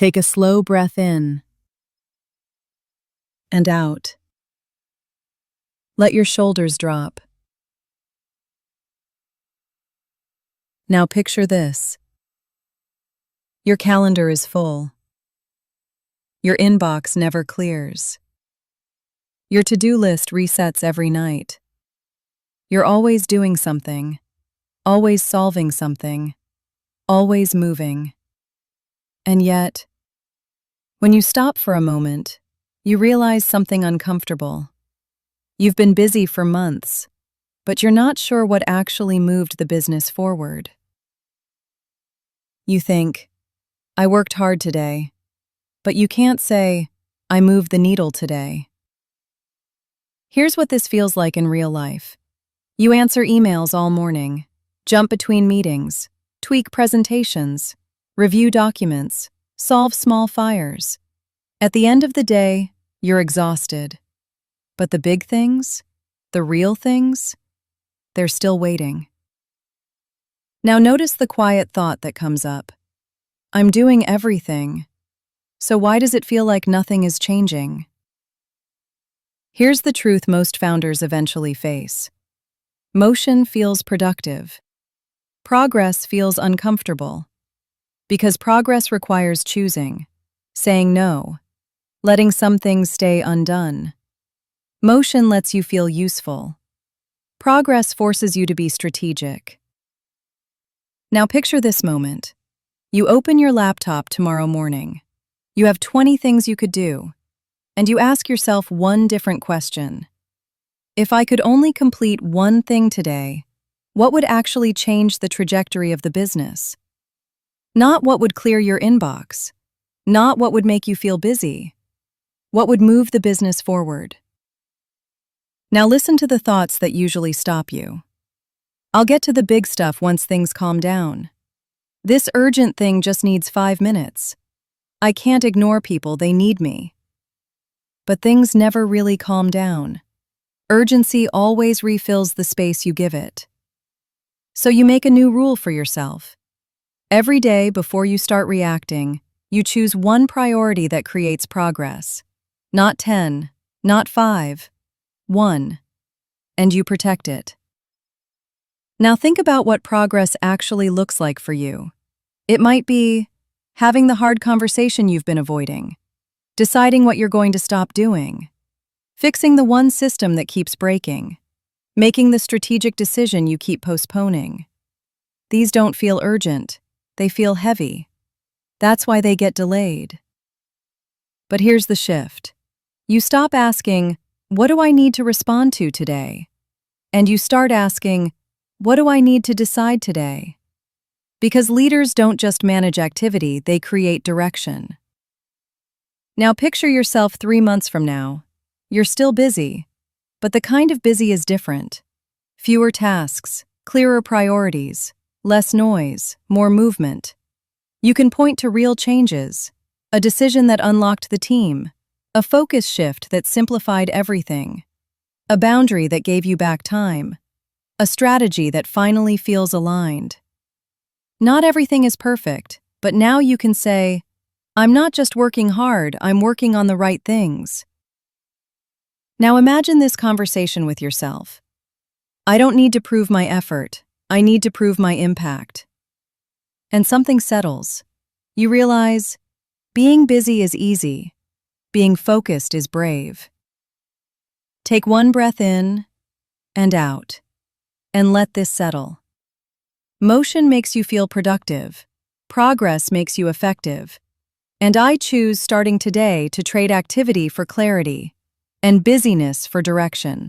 Take a slow breath in and out. Let your shoulders drop. Now picture this. Your calendar is full. Your inbox never clears. Your to-do list resets every night. You're always doing something, always solving something, always moving. And yet, when you stop for a moment, you realize something uncomfortable. You've been busy for months, but you're not sure what actually moved the business forward. You think, I worked hard today, but you can't say, I moved the needle today. Here's what this feels like in real life. You answer emails all morning, jump between meetings, tweak presentations, review documents, solve small fires. At the end of the day, you're exhausted. But the big things, the real things, they're still waiting. Now notice the quiet thought that comes up. I'm doing everything, so why does it feel like nothing is changing? Here's the truth most founders eventually face. Motion feels productive. Progress feels uncomfortable. Because progress requires choosing, saying no, letting some things stay undone. Motion lets you feel useful. Progress forces you to be strategic. Now picture this moment. You open your laptop tomorrow morning. You have 20 things you could do, and you ask yourself one different question. If I could only complete one thing today, what would actually change the trajectory of the business? Not what would clear your inbox, not what would make you feel busy, what would move the business forward. Now listen to the thoughts that usually stop you. I'll get to the big stuff once things calm down. This urgent thing just needs 5 minutes. I can't ignore people, they need me. But things never really calm down. Urgency always refills the space you give it. So you make a new rule for yourself. Every day before you start reacting, you choose one priority that creates progress. Not 10, not 5, 1. And you protect it. Now think about what progress actually looks like for you. It might be having the hard conversation you've been avoiding, deciding what you're going to stop doing, fixing the one system that keeps breaking, making the strategic decision you keep postponing. These don't feel urgent, they feel heavy. That's why they get delayed. But here's the shift. You stop asking, what do I need to respond to today? And you start asking, what do I need to decide today? Because leaders don't just manage activity, they create direction. Now picture yourself 3 months from now. You're still busy, but the kind of busy is different. Fewer tasks, clearer priorities, less noise, more movement. You can point to real changes, a decision that unlocked the team, a focus shift that simplified everything, a boundary that gave you back time, a strategy that finally feels aligned. Not everything is perfect, but now you can say, I'm not just working hard, I'm working on the right things. Now imagine this conversation with yourself. I don't need to prove my effort, I need to prove my impact. And something settles. You realize, being busy is easy, being focused is brave. Take one breath in and out, and let this settle. Motion makes you feel productive, progress makes you effective, and I choose starting today to trade activity for clarity and busyness for direction.